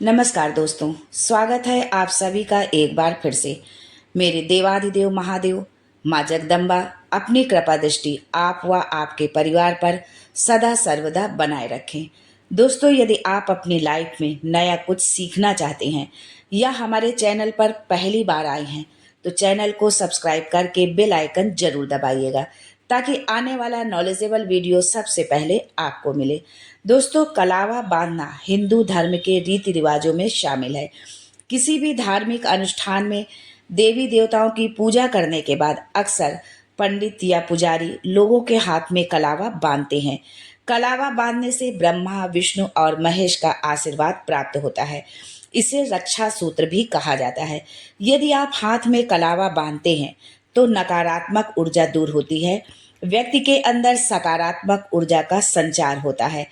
नमस्कार दोस्तों, स्वागत है आप सभी का एक बार फिर से। मेरे देवाधिदेव महादेव माँ जगदम्बा अपनी कृपा दृष्टि आप व आपके परिवार पर सदा सर्वदा बनाए रखें। दोस्तों, यदि आप अपनी लाइफ में नया कुछ सीखना चाहते हैं या हमारे चैनल पर पहली बार आए हैं तो चैनल को सब्सक्राइब करके बेल आइकन जरूर दबाइएगा ताकि आने वाला नॉलेजेबल वीडियो सबसे पहले आपको मिले। दोस्तों, कलावा बांधना हिंदू धर्म के रीति रिवाजों में शामिल है। किसी भी धार्मिक अनुष्ठान में देवी देवताओं की पूजा करने के बाद अक्सर पंडित या पुजारी लोगों के हाथ में कलावा बांधते हैं। कलावा बांधने से ब्रह्मा विष्णु और महेश का आशीर्वाद प्राप्त होता है। इसे रक्षा सूत्र भी कहा जाता है। यदि आप हाथ में कलावा बांधते हैं तो नकारात्मक ऊर्जा दूर होती है, व्यक्ति के अंदर सकारात्मक ऊर्जा का संचार होता है।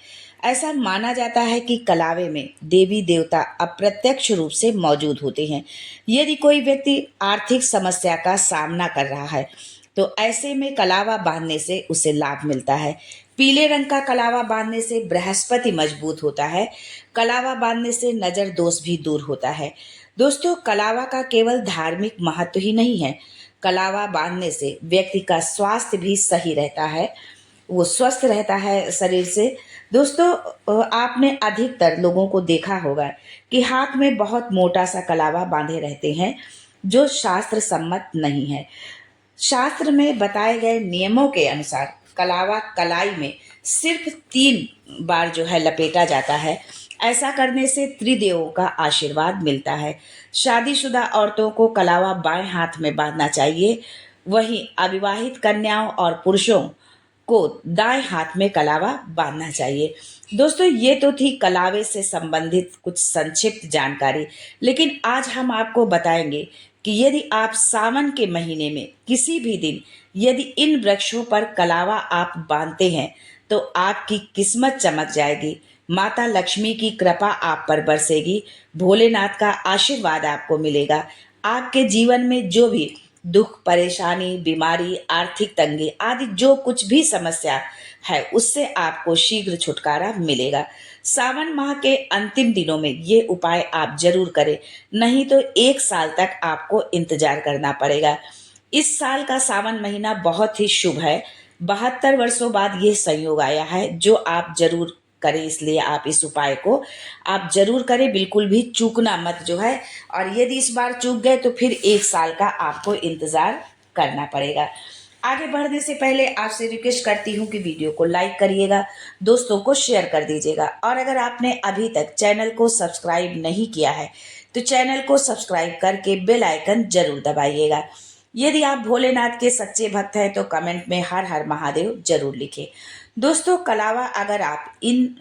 ऐसा माना जाता है कि कलावे में देवी देवता अप्रत्यक्ष रूप से मौजूद होते हैं। यदि कोई व्यक्ति आर्थिक समस्या का सामना कर रहा है तो ऐसे में कलावा बांधने से उसे लाभ मिलता है। पीले रंग का कलावा बांधने से बृहस्पति मजबूत होता है। कलावा बांधने से नजर दोष भी दूर होता है। दोस्तों, कलावा का केवल धार्मिक महत्व ही नहीं है। कलावा बांधने से व्यक्ति का स्वास्थ्य भी सही रहता है, वो स्वस्थ रहता है शरीर से। दोस्तों, आपने अधिकतर लोगों को देखा होगा कि हाथ में बहुत मोटा सा कलावा बांधे रहते हैं जो शास्त्र सम्मत नहीं है। शास्त्र में बताए गए नियमों के अनुसार कलावा कलाई में सिर्फ 3 बार लपेटा जाता है। ऐसा करने से त्रिदेवों का आशीर्वाद मिलता है। शादीशुदा औरतों को कलावा बाएं हाथ में बांधना चाहिए, वहीं अविवाहित कन्याओं और पुरुषों को दाएं हाथ में कलावा बांधना चाहिए। दोस्तों, ये तो थी कलावे से संबंधित कुछ संक्षिप्त जानकारी, लेकिन आज हम आपको बताएंगे कि यदि आप सावन के महीने में किसी भी दिन यदि इन वृक्षों पर कलावा आप बांधते हैं तो आपकी किस्मत चमक जाएगी, माता लक्ष्मी की कृपा आप पर बरसेगी, भोलेनाथ का आशीर्वाद आपको मिलेगा। आपके जीवन में जो भी दुख परेशानी बीमारी आर्थिक तंगी आदि जो कुछ भी समस्या है उससे आपको शीघ्र छुटकारा मिलेगा। सावन माह के अंतिम दिनों में ये उपाय आप जरूर करें, नहीं तो 1 साल तक आपको इंतजार करना पड़ेगा। इस साल का सावन महीना बहुत ही शुभ है। 72 वर्षों बाद ये संयोग आया है जो आप जरूर करें, इसलिए आप इस उपाय को आप जरूर करें, बिल्कुल भी चूकना मत और यदि इस बार चूक गए तो फिर 1 साल का आपको इंतजार करना पड़ेगा। आगे बढ़ने से पहले आपसे रिक्वेस्ट करती हूँ कि वीडियो को लाइक करिएगा, दोस्तों को शेयर कर दीजिएगा और अगर आपने अभी तक चैनल को सब्सक्राइब नहीं किया है तो चैनल को सब्सक्राइब करके बेल आइकन जरूर दबाइएगा। यदि आप भोलेनाथ के सच्चे भक्त हैं तो कमेंट में हर हर महादेव जरूर लिखें। दोस्तों, कलावा अगर आप इन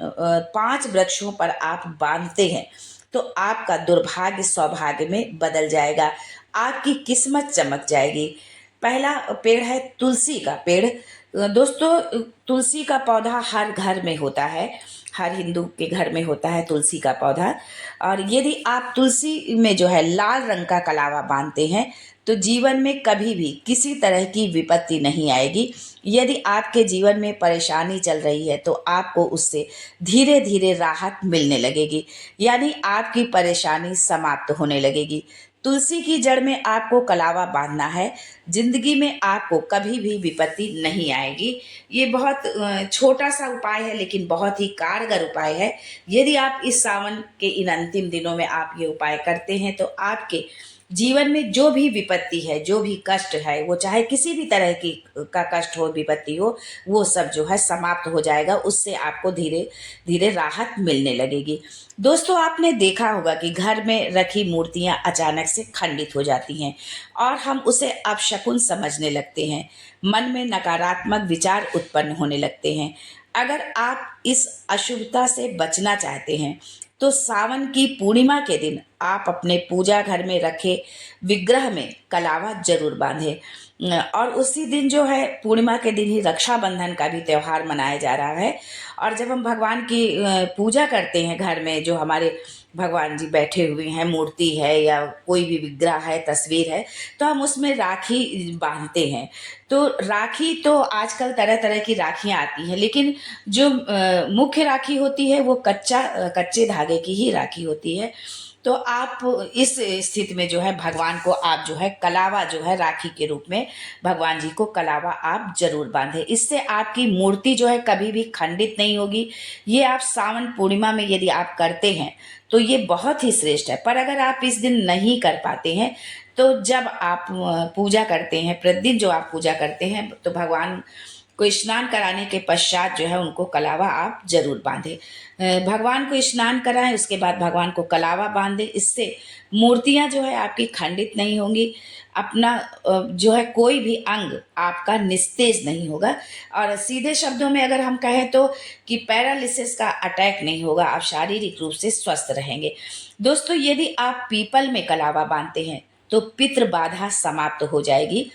5 वृक्षों पर आप बांधते हैं तो आपका दुर्भाग्य सौभाग्य में बदल जाएगा, आपकी किस्मत चमक जाएगी। पहला पेड़ है तुलसी का पेड़। दोस्तों, तुलसी का पौधा हर घर में होता है, हर हिंदू के घर में होता है तुलसी का पौधा। और यदि आप तुलसी में लाल रंग का कलावा बांधते हैं तो जीवन में कभी भी किसी तरह की विपत्ति नहीं आएगी। यदि आपके जीवन में परेशानी चल रही है तो आपको उससे धीरे धीरे राहत मिलने लगेगी, यानी आपकी परेशानी समाप्त होने लगेगी। तुलसी की जड़ में आपको कलावा बांधना है, जिंदगी में आपको कभी भी विपत्ति नहीं आएगी। ये बहुत छोटा सा उपाय है लेकिन बहुत ही कारगर उपाय है। यदि आप इस सावन के इन अंतिम दिनों में आप ये उपाय करते हैं तो आपके जीवन में जो भी विपत्ति है, जो भी कष्ट है, वो चाहे किसी भी तरह की का कष्ट हो विपत्ति हो, वो सब समाप्त हो जाएगा। उससे आपको धीरे धीरे राहत मिलने लगेगी। दोस्तों, आपने देखा होगा कि घर में रखी मूर्तियां अचानक से खंडित हो जाती हैं और हम उसे अपशकुन समझने लगते हैं, मन में नकारात्मक विचार उत्पन्न होने लगते हैं। अगर आप इस अशुभता से बचना चाहते हैं तो सावन की पूर्णिमा के दिन आप अपने पूजा घर में रखे विग्रह में कलावा जरूर बांधें। और उसी दिन जो है पूर्णिमा के दिन ही रक्षाबंधन का भी त्यौहार मनाया जा रहा है। और जब हम भगवान की पूजा करते हैं घर में, जो हमारे भगवान जी बैठे हुए हैं, मूर्ति है या कोई भी विग्रह है, तस्वीर है, तो हम उसमें राखी बांधते हैं। तो राखी तो आजकल तरह तरह की राखियां आती हैं, लेकिन जो मुख्य राखी होती है वो कच्चे धागे की ही राखी होती है। तो आप इस स्थिति में जो है भगवान को आप जो है कलावा जो है राखी के रूप में भगवान जी को कलावा आप जरूर बांधे। इससे आपकी मूर्ति जो है कभी भी खंडित नहीं होगी। ये आप सावन पूर्णिमा में यदि आप करते हैं तो ये बहुत ही श्रेष्ठ है। पर अगर आप इस दिन नहीं कर पाते हैं तो जब आप पूजा करते हैं, प्रतिदिन जो आप पूजा करते हैं, तो भगवान को स्नान कराने के पश्चात जो है उनको कलावा आप जरूर बांधें। भगवान को स्नान कराएं, उसके बाद भगवान को कलावा बांधें। इससे मूर्तियां जो है आपकी खंडित नहीं होंगी, अपना जो है कोई भी अंग आपका निस्तेज नहीं होगा। और सीधे शब्दों में अगर हम कहें तो कि पैरालिसिस का अटैक नहीं होगा, आप शारीरिक रूप से स्वस्थ रहेंगे। दोस्तों, यदि आप पीपल में कलावा बांधते हैं तो पितृ बाधा समाप्त हो जाएगी।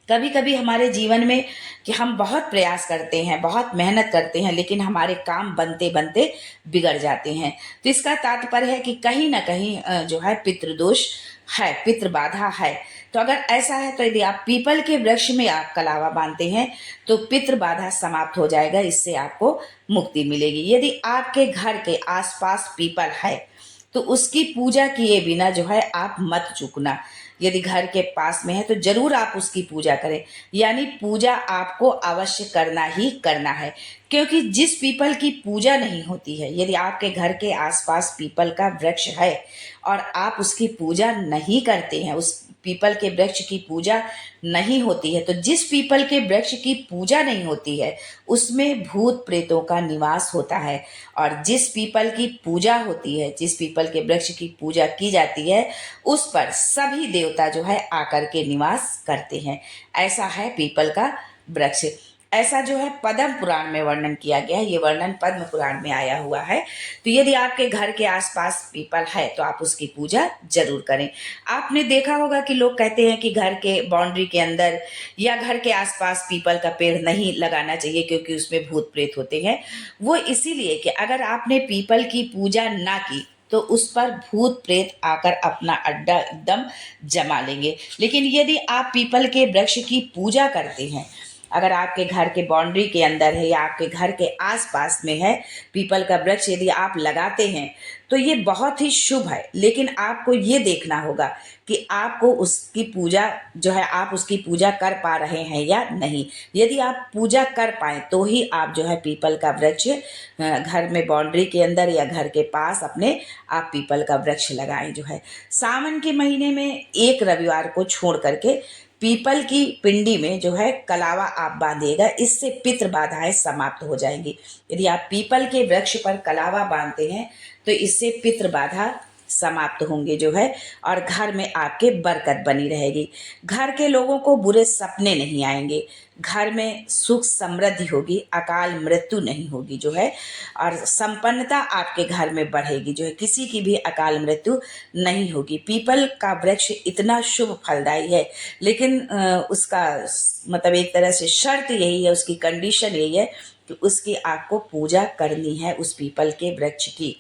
कभी कभी हमारे जीवन में कि हम बहुत प्रयास करते हैं, बहुत मेहनत करते हैं, लेकिन हमारे काम बनते बनते बिगड़ जाते हैं। तो इसका तात्पर्य है कि कहीं ना कहीं जो है पितृदोष है, पितृ बाधा है। तो अगर ऐसा है तो यदि आप पीपल के वृक्ष में आप कलावा बांधते हैं तो पितृ बाधा समाप्त हो जाएगा, इससे आपको मुक्ति मिलेगी। यदि आपके घर के आसपास पीपल है तो उसकी पूजा किए बिना जो है आप मत चूकना। यदि घर के पास में है तो जरूर आप उसकी पूजा करें, यानी पूजा आपको अवश्य करना ही करना है। क्योंकि जिस पीपल की पूजा नहीं होती है, यदि आपके घर के आसपास पीपल का वृक्ष है और आप उसकी पूजा नहीं करते हैं, उस पीपल के वृक्ष की पूजा नहीं होती है, तो जिस पीपल के वृक्ष की पूजा नहीं होती है उसमें भूत प्रेतों का निवास होता है। और जिस पीपल की पूजा होती है, जिस पीपल के वृक्ष की पूजा की जाती है, उस पर सभी देवता जो है आकर के निवास करते हैं। ऐसा है पीपल का वृक्ष। ऐसा जो है पद्म पुराण में वर्णन किया गया है, ये वर्णन पद्म पुराण में आया हुआ है। तो यदि आपके घर के आसपास पीपल है तो आप उसकी पूजा जरूर करें। आपने देखा होगा कि लोग कहते हैं कि घर के बाउंड्री के अंदर या घर के आसपास पीपल का पेड़ नहीं लगाना चाहिए क्योंकि उसमें भूत प्रेत होते हैं। वो इसीलिए कि अगर आपने पीपल की पूजा ना की तो उस पर भूत प्रेत आकर अपना अड्डा एकदम जमा लेंगे। लेकिन यदि आप पीपल के वृक्ष की पूजा करते हैं, अगर आपके घर के बाउंड्री के अंदर है या आपके घर के आसपास में है पीपल का वृक्ष, यदि आप लगाते हैं तो ये बहुत ही शुभ है। लेकिन आपको ये देखना होगा कि आपको उसकी पूजा जो है आप उसकी पूजा कर पा रहे हैं या नहीं। यदि आप पूजा कर पाए तो ही आप जो है पीपल का वृक्ष घर में बाउंड्री के अंदर या घर के पास अपने आप पीपल का वृक्ष लगाएं। जो है सावन के महीने में एक रविवार को छोड़ करके पीपल की पिंडी में जो है कलावा आप बांधिएगा, इससे पितृ बाधाएं समाप्त हो जाएंगी। यदि आप पीपल के वृक्ष पर कलावा बांधते हैं तो इससे पितृ बाधा समाप्त होंगे जो है, और घर में आपके बरकत बनी रहेगी। घर के लोगों को बुरे सपने नहीं आएंगे, घर में सुख समृद्धि होगी, अकाल मृत्यु नहीं होगी जो है, और संपन्नता आपके घर में बढ़ेगी जो है, किसी की भी अकाल मृत्यु नहीं होगी। पीपल का वृक्ष इतना शुभ फलदायी है, लेकिन उसका मतलब एक तरह से शर्त यही है, उसकी कंडीशन यही है कि उसकी आपको पूजा करनी है उस पीपल के वृक्ष की।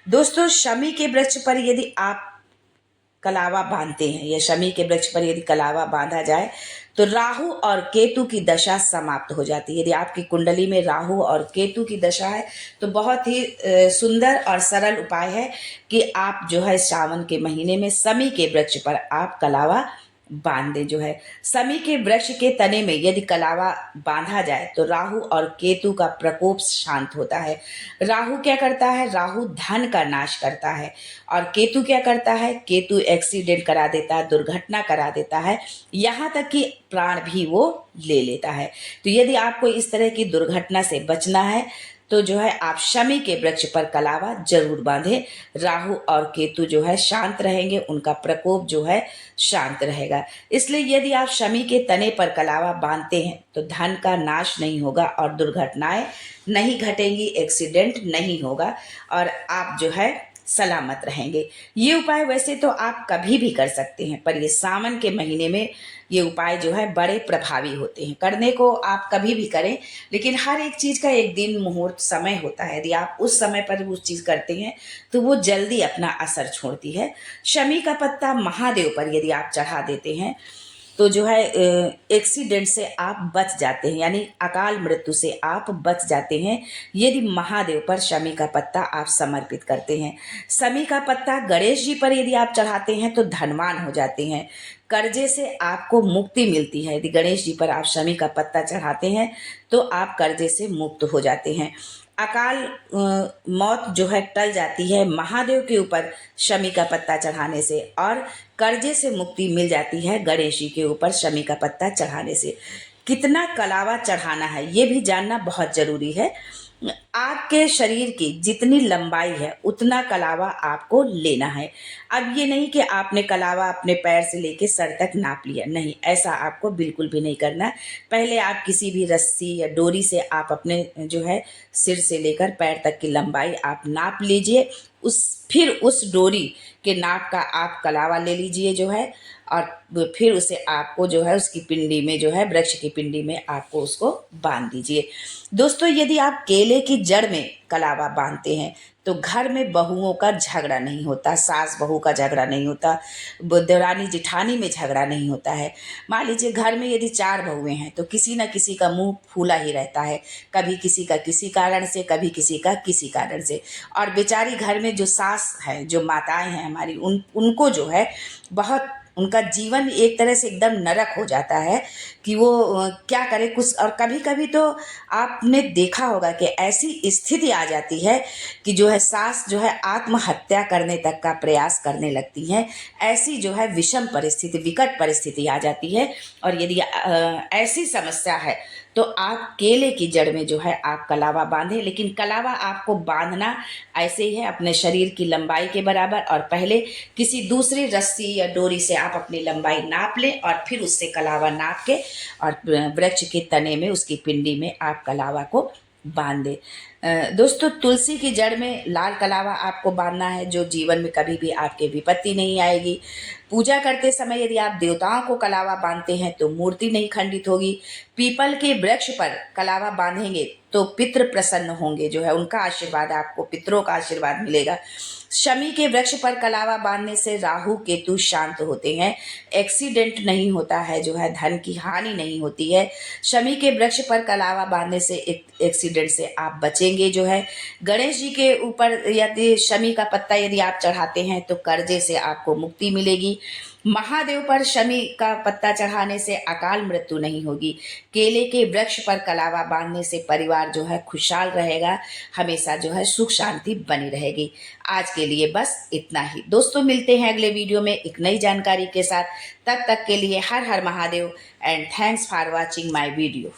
दोस्तों, शमी के वृक्ष पर यदि आप कलावा बांधते हैं या शमी के वृक्ष पर यदि कलावा बांधा जाए तो राहु और केतु की दशा समाप्त हो जाती है। यदि आपकी कुंडली में राहु और केतु की दशा है तो बहुत ही सुंदर और सरल उपाय है कि आप जो है श्रावण के महीने में शमी के वृक्ष पर आप कलावा बांध दें। जो है शमी के वृक्ष के तने में यदि कलावा बांधा जाए तो राहु और केतु का प्रकोप शांत होता है। राहु क्या करता है? राहु धन का नाश करता है। और केतु क्या करता है? केतु एक्सीडेंट करा देता है, दुर्घटना करा देता है, यहाँ तक कि प्राण भी वो ले लेता है। तो यदि आपको इस तरह की दुर्घटना से बचना है तो जो है आप शमी के वृक्ष पर कलावा जरूर बांधें। राहु और केतु जो है शांत रहेंगे, उनका प्रकोप जो है शांत रहेगा। इसलिए यदि आप शमी के तने पर कलावा बांधते हैं तो धन का नाश नहीं होगा और दुर्घटनाएं नहीं घटेंगी, एक्सीडेंट नहीं होगा, और आप जो है सलामत रहेंगे। ये उपाय वैसे तो आप कभी भी कर सकते हैं, पर ये सावन के महीने में ये उपाय जो है बड़े प्रभावी होते हैं। करने को आप कभी भी करें, लेकिन हर एक चीज़ का एक दिन मुहूर्त समय होता है। यदि आप उस समय पर उस चीज़ करते हैं तो वो जल्दी अपना असर छोड़ती है। शमी का पत्ता महादेव पर यदि आप चढ़ा देते हैं तो जो है एक्सीडेंट से आप बच जाते हैं, यानी अकाल मृत्यु से आप बच जाते हैं यदि महादेव पर शमी का पत्ता आप समर्पित करते हैं। शमी का पत्ता गणेश जी पर यदि आप चढ़ाते हैं तो धनवान हो जाते हैं, कर्जे से आपको मुक्ति मिलती है। यदि गणेश जी पर आप शमी का पत्ता चढ़ाते हैं तो आप कर्जे से मुक्त हो जाते हैं। अकाल मौत जो है टल जाती है महादेव के ऊपर शमी का पत्ता चढ़ाने से, और कर्जे से मुक्ति मिल जाती है गणेश जी के ऊपर शमी का पत्ता चढ़ाने से। कितना कलावा चढ़ाना है ये भी जानना बहुत जरूरी है। आपके शरीर की जितनी लंबाई है उतना कलावा आपको लेना है। अब ये नहीं कि आपने कलावा अपने पैर से लेके सर तक नाप लिया, नहीं, ऐसा आपको बिल्कुल भी नहीं करना। पहले आप किसी भी रस्सी या डोरी से आप अपने जो है सिर से लेकर पैर तक की लंबाई आप नाप लीजिए। फिर उस डोरी के नाप का आप कलावा ले लीजिए जो है, और फिर उसे आपको जो है उसकी पिंडी में जो है वृक्ष की पिंडी में आपको उसको बांध दीजिए। दोस्तों, यदि आप केले की जड़ में कलावा बांधते हैं तो घर में बहुओं का झगड़ा नहीं होता, सास बहू का झगड़ा नहीं होता, देवरानी जिठानी में झगड़ा नहीं होता है। मान लीजिए घर में यदि 4 बहुएं हैं तो किसी न किसी का मुंह फूला ही रहता है, कभी किसी का किसी कारण से, कभी किसी का किसी कारण से। और बेचारी घर में जो सास है, जो माताएं हैं हमारी, उनको जो है बहुत, उनका जीवन एक तरह से एकदम नरक हो जाता है कि वो क्या करे कुछ। और कभी कभी तो आपने देखा होगा कि ऐसी स्थिति आ जाती है कि जो है सास जो है आत्महत्या करने तक का प्रयास करने लगती हैं। ऐसी जो है विषम परिस्थिति, विकट परिस्थिति आ जाती है। और यदि ऐसी समस्या है तो आप केले की जड़ में जो है आप कलावा बांधें, लेकिन कलावा आपको बांधना ऐसे ही है अपने शरीर की लंबाई के बराबर, और पहले किसी दूसरी रस्सी या डोरी से आप अपनी लंबाई नाप लें और फिर उससे कलावा नाप के और वृक्ष के तने में उसकी पिंडी में आप कलावा को बांध दें। दोस्तों, तुलसी की जड़ में लाल कलावा आपको बांधना है, जो जीवन में कभी भी आपके विपत्ति नहीं आएगी। पूजा करते समय यदि आप देवताओं को कलावा बांधते हैं तो मूर्ति नहीं खंडित होगी। पीपल के वृक्ष पर कलावा बांधेंगे तो पितृ प्रसन्न होंगे, जो है उनका आशीर्वाद, आपको पितरों का आशीर्वाद मिलेगा। शमी के वृक्ष पर कलावा बांधने से राहु केतु शांत होते हैं, एक्सीडेंट नहीं होता है, जो है धन की हानि नहीं होती है। शमी के वृक्ष पर कलावा बांधने से एक्सीडेंट से आप बचेंगे जो है। गणेश जी के ऊपर यदि शमी का पत्ता यदि आप चढ़ाते हैं तो कर्जे से आपको मुक्ति मिलेगी। महादेव पर शमी का पत्ता चढ़ाने से अकाल मृत्यु नहीं होगी। केले के वृक्ष पर कलावा बांधने से परिवार जो है खुशहाल रहेगा, हमेशा जो है सुख शांति बनी रहेगी। आज के लिए बस इतना ही दोस्तों, मिलते हैं अगले वीडियो में एक नई जानकारी के साथ। तब तक के लिए हर हर Mahadev and thanks for watching my video.